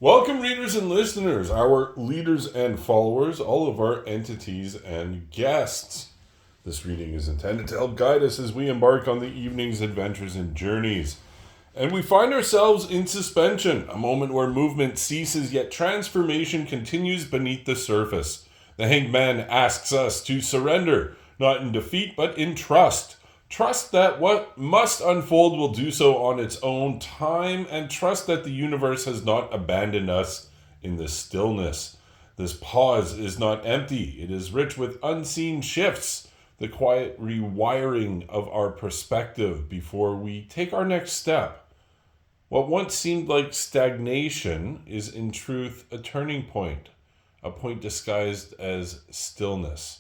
Welcome, readers and listeners, our leaders and followers, all of our entities and guests. This reading is intended to help guide us as we embark on the evening's adventures and journeys. And we find ourselves in suspension, a moment where movement ceases, yet transformation continues beneath the surface. The Hanged Man asks us to surrender, not in defeat, but in trust. Trust that what must unfold will do so on its own time, and trust that the universe has not abandoned us in the stillness. This pause is not empty. It is rich with unseen shifts, the quiet rewiring of our perspective before we take our next step. What once seemed like stagnation is in truth a turning point, a point disguised as stillness.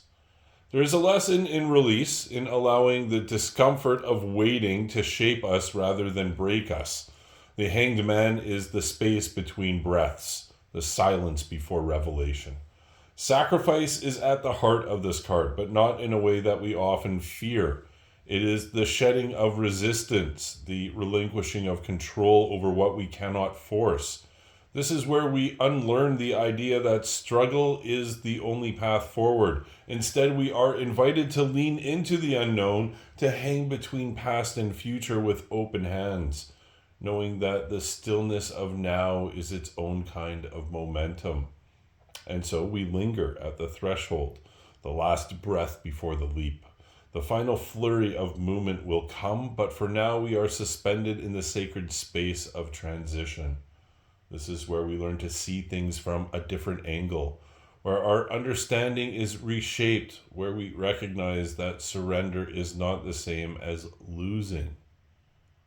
There is a lesson in release, in allowing the discomfort of waiting to shape us rather than break us. The Hanged Man is the space between breaths, the silence before revelation. Sacrifice is at the heart of this card, but not in a way that we often fear. It is the shedding of resistance, the relinquishing of control over what we cannot force. This is where we unlearn the idea that struggle is the only path forward. Instead, we are invited to lean into the unknown, to hang between past and future with open hands, knowing that the stillness of now is its own kind of momentum. And so we linger at the threshold, the last breath before the leap. The final flurry of movement will come, but for now we are suspended in the sacred space of transition. This is where we learn to see things from a different angle, where our understanding is reshaped, where we recognize that surrender is not the same as losing.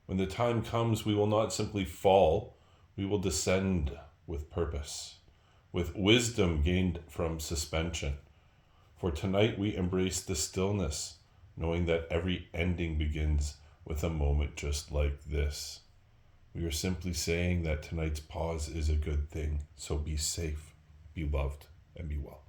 When the time comes, we will not simply fall, we will descend with purpose, with wisdom gained from suspension. For tonight we embrace the stillness, knowing that every ending begins with a moment just like this. We are simply saying that tonight's pause is a good thing, so be safe, be loved, and be well.